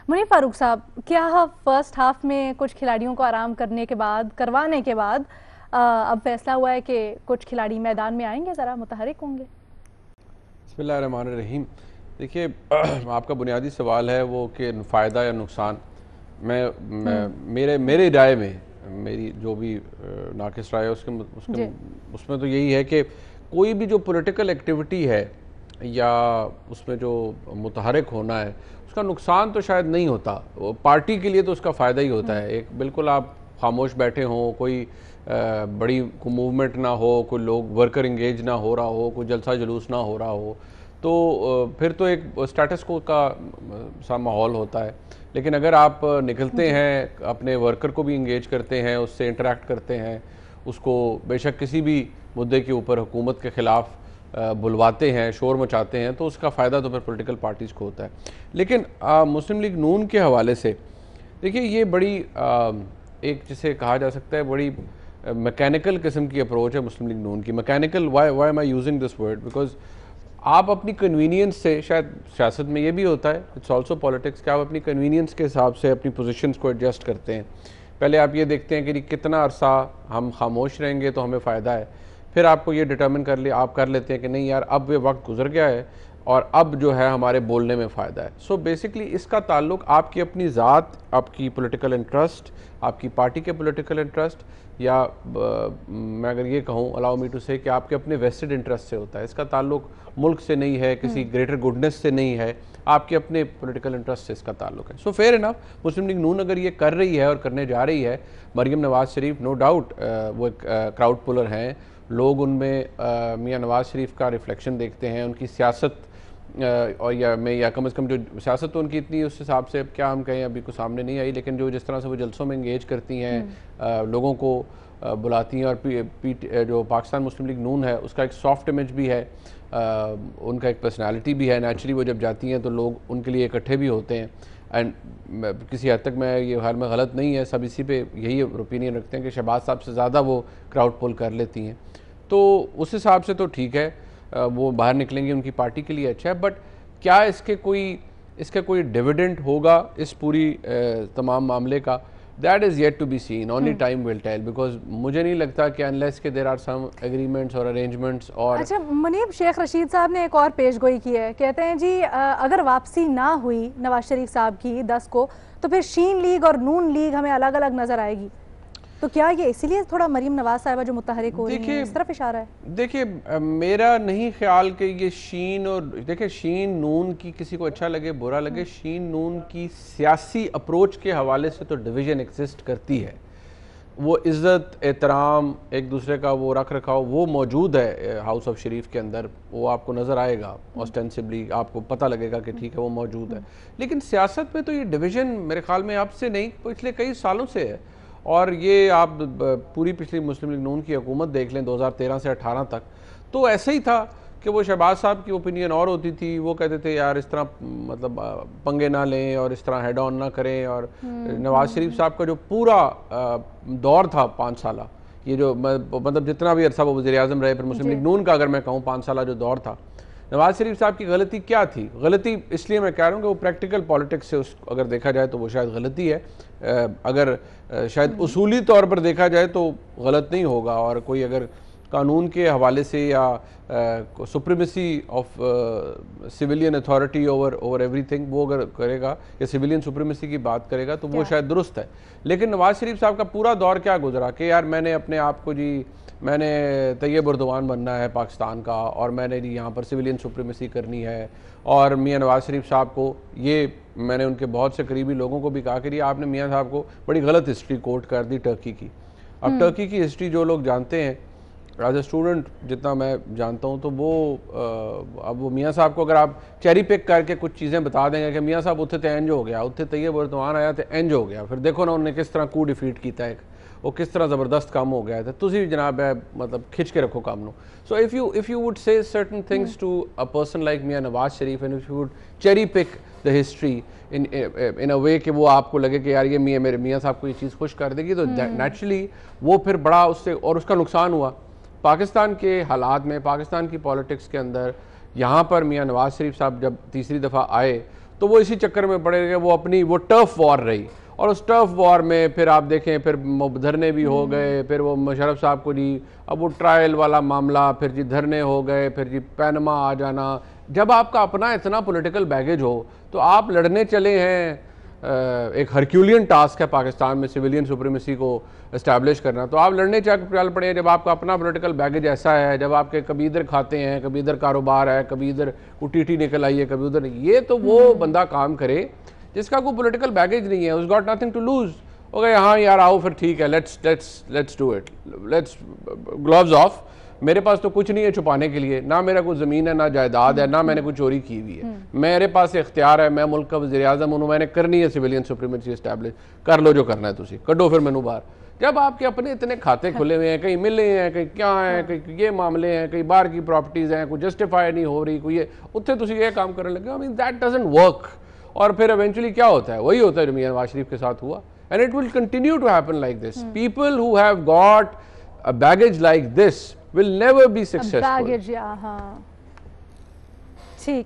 मुनीर फारूक साहब, क्या first half में कुछ खिलाड़ियों को आराम करवाने के बाद अब फैसला हुआ है कि कुछ खिलाड़ी मैदान में आएंगे, ज़रा मुतहरिक होंगे? बिस्मिल्लाहिर्रहमानिर्रहीम। देखिए, आपका बुनियादी सवाल है वो कि फ़ायदा या नुकसान। मेरे राय में, मेरी जो भी नाकिस राय है उसमें तो यही है कि कोई भी जो पॉलिटिकल एक्टिविटी है या उसमें जो मुतहरक होना है, उसका नुकसान तो शायद नहीं होता। पार्टी के लिए तो उसका फ़ायदा ही होता है। एक बिल्कुल आप खामोश बैठे हों, कोई बड़ी मूवमेंट ना हो, कोई लोग वर्कर इंगेज ना हो रहा हो, कोई जलसा जुलूस ना हो रहा हो, तो फिर तो एक स्टेटस को का सा माहौल होता है। लेकिन अगर आप निकलते हैं, अपने वर्कर को भी इंगेज करते हैं, उससे इंटरेक्ट करते हैं, उसको बेशक किसी भी मुद्दे के ऊपर हुकूमत के ख़िलाफ़ बुलवाते हैं, शोर मचाते हैं, तो उसका फ़ायदा तो फिर पॉलिटिकल पार्टीज़ को होता है। लेकिन मुस्लिम लीग नून के हवाले से देखिए, ये बड़ी एक जिसे कहा जा सकता है बड़ी मैकेनिकल किस्म की अप्रोच है मुस्लिम लीग नून की। Mechanical, why am I using this word, because आप अपनी कन्वीनियंस से, शायद सियासत में ये भी होता है, इट्स ऑल्सो पॉलिटिक्स, कि आप अपनी कन्वीनियंस के हिसाब से अपनी पोजीशंस को एडजस्ट करते हैं। पहले आप ये देखते हैं कि कितना अरसा हम खामोश रहेंगे तो हमें फ़ायदा है, फिर आपको ये डिटर्मिन आप कर लेते हैं कि नहीं यार, अब ये वक्त गुजर गया है और अब जो है हमारे बोलने में फ़ायदा है। सो बेसिकली इसका ताल्लुक आपकी अपनी ज़ात, आपकी पॉलिटिकल इंटरेस्ट, आपकी पार्टी के पॉलिटिकल इंटरेस्ट, या मैं अगर ये कहूँ, अलाउ मी टू से, कि आपके अपने वेस्टेड इंटरेस्ट से होता है। इसका ताल्लुक मुल्क से नहीं है, किसी ग्रेटर गुडनेस से नहीं है, आपके अपने पॉलिटिकल इंटरेस्ट से इसका ताल्लुक है। सो फेयर इनफ, मुस्लिम लीग नून अगर ये कर रही है और करने जा रही है, मरियम नवाज़ शरीफ नो डाउट वो एक क्राउड पुलर हैं। लोग उनमें मियाँ नवाज़ शरीफ का रिफ्लेक्शन देखते हैं, उनकी सियासत और या कम से कम जो सियासत तो उनकी इतनी उस हिसाब से क्या हम कहें अभी कुछ सामने नहीं आई, लेकिन जो जिस तरह से वो जलसों में इंगेज करती हैं, लोगों को बुलाती हैं, और जो पाकिस्तान मुस्लिम लीग नून है उसका एक सॉफ्ट इमेज भी है, उनका एक पर्सनालिटी भी है। नेचुरली वो जब जाती हैं तो लोग उनके लिए इकट्ठे भी होते हैं। एंड किसी हद तक मैं ये हाल में गलत नहीं है, सब इसी पे यही ओपिनियन रखते हैं कि शहबाज साहब से ज़्यादा वो क्राउड पुल कर लेती हैं, तो उस हिसाब से तो ठीक है, वो बाहर निकलेंगे, उनकी पार्टी के लिए अच्छा है। बट क्या इसका कोई डिविडेंड होगा इस पूरी तमाम मामले का? That is yet to be seen, only time will tell, because मुझे नहीं लगता कि अनलेस के देयर आर सम एग्रीमेंट्स और अरेंजमेंट्स। और अच्छा मुनीब, शेख रशीद साहब ने एक और पेशगोई की है, कहते हैं जी अगर वापसी ना हुई नवाज शरीफ साहब की 10 को, तो फिर शीन लीग और नून लीग हमें अलग अलग नजर आएगी। तो क्या ये इसीलिए थोड़ा मरीम नवाज साहिबा जो मुतहरिक हो रही है, इस तरफ इशारा है? देखिए, मेरा नहीं ख्याल कि ये शीन और, देखिए शीन नून की किसी को अच्छा लगे बुरा लगे, शीन नून की सियासी अप्रोच के हवाले से तो डिवीज़न एग्जिस्ट करती है। वो इज़्ज़त एहतराम एक दूसरे का वो रख रखाव वो मौजूद है हाउस ऑफ शरीफ के अंदर, वो आपको नज़र आएगा ऑस्टेंसिबली, आपको पता लगेगा कि ठीक है वो मौजूद है। लेकिन सियासत में तो ये डिवीज़न मेरे ख्याल में अब से नहीं, पिछले कई सालों से है। और ये आप पूरी पिछली मुस्लिम लीग नून की हुकूमत देख लें 2013 से 18 तक, तो ऐसे ही था कि वो शहबाज साहब की ओपिनियन और होती थी, वो कहते थे यार इस तरह मतलब पंगे ना लें और इस तरह हेड ऑन ना करें। और नवाज शरीफ साहब का जो पूरा दौर था 5 साल, ये जो मतलब जितना भी अरसा वो वज़ीर आज़म रहे, फिर मुस्लिम लीग नून का अगर मैं कहूँ 5 साल जो दौर था, नवाज शरीफ साहब की गलती क्या थी? गलती इसलिए मैं कह रहा हूँ कि वो प्रैक्टिकल पॉलिटिक्स से उस अगर देखा जाए तो वो शायद गलती है, अगर शायद उसूली तौर पर देखा जाए तो गलत नहीं होगा। और कोई अगर कानून के हवाले से या supremacy of civilian authority over everything वो अगर करेगा या सिविलियन सुप्रीमेसी की बात करेगा तो वो शायद दुरुस्त है। लेकिन नवाज शरीफ साहब का पूरा दौर क्या गुजरा कि यार मैंने अपने आप को जी, मैंने तैयब उर्दवान बनना है पाकिस्तान का, और मैंने जी यहाँ पर सिविलियन सुप्रीमेसी करनी है। और मियाँ नवाज शरीफ साहब को ये मैंने उनके बहुत से करीबी लोगों को भी कहा कि आपने मियाँ साहब को बड़ी गलत हिस्ट्री कोट कर दी टर्की की। अब टर्की की हिस्ट्री जो लोग जानते हैं, एज ए स्टूडेंट जितना मैं जानता हूँ, तो वो अब वो मियाँ साहब को अगर आप चेरी पिक करके कुछ चीज़ें बता देंगे कि मियाँ साहब उत्थे तो इंज हो गया, उत्थे तैयब उर्दवान आया तो इंज हो गया, फिर देखो ना उन्होंने किस तरह कू डिफीट किया, एक वो किस तरह ज़बरदस्त काम हो गया था, तुसी जनाब है मतलब खिंच के रखो काम नो। So if you would say certain things to a person like मियाँ Nawaz Sharif, and if you would cherry pick the history in a way कि वो आपको लगे कि यार ये मेरे मियाँ साहब को ये चीज़ खुश कर देगी, तो नेचुरली वो फिर बड़ा उससे और उसका नुकसान हुआ पाकिस्तान के हालात में, पाकिस्तान की पॉलिटिक्स के अंदर। यहाँ पर मियाँ नवाज शरीफ साहब जब तीसरी दफ़ा आए तो वो इसी चक्कर में पड़े गए, वो अपनी वो टर्फ वॉर रही, और उस टर्फ वॉर में फिर आप देखें फिर धरने भी हो गए, फिर वो मुशर्रफ साहब को जी अब वो ट्रायल वाला मामला, फिर जी धरने हो गए, फिर जी पैनमा आ जाना। जब आपका अपना इतना पॉलिटिकल बैगेज हो तो आप लड़ने चले हैं, एक हरक्यूलियन टास्क है पाकिस्तान में सिविलियन सुप्रीमेसी को इस्टेब्लिश करना, तो आप लड़ने चल पड़े जब आपका अपना पॉलिटिकल बैगेज ऐसा है, जब आपके कभी इधर खाते हैं, कभी इधर कारोबार है, कभी इधर कुटीटी निकल आई है, कभी उधर। ये तो वो बंदा काम करे जिसका कोई पॉलिटिकल बैगेज नहीं है, उस got nothing to lose. Okay हाँ यार आओ फिर ठीक है, let's do it, let's gloves off. मेरे पास तो कुछ नहीं है छुपाने के लिए, ना मेरा कोई ज़मीन है, ना जायदाद है, ना मैंने कोई चोरी की हुई है, मेरे पास इख्तियार है, मैं मुल्क का वज़ीर आज़म हूँ, मैंने करनी है सिविलियन सुप्रीमेसी इस्टेब्लिश, कर लो जो करना है, तुसी कड्डो फिर मैनू बाहर। जब आपके अपने इतने खाते खुले हुए हैं, कहीं मिले हैं, कहीं क्या हैं, कहीं ये मामले हैं, कहीं बाहर की प्रॉपर्टीज़ हैं, कोई जस्टिफाई नहीं हो रही, कोई ये उत्थे तुसी ये काम करने लगे, I mean that doesn't work. और फिर इवेंचुअली क्या होता है, वही होता है जो मियां नवाज शरीफ के साथ हुआ, and it will continue to happen like this. People who have got a baggage like this will never be successful. Baggage, yeah, हाँ, ठीक है।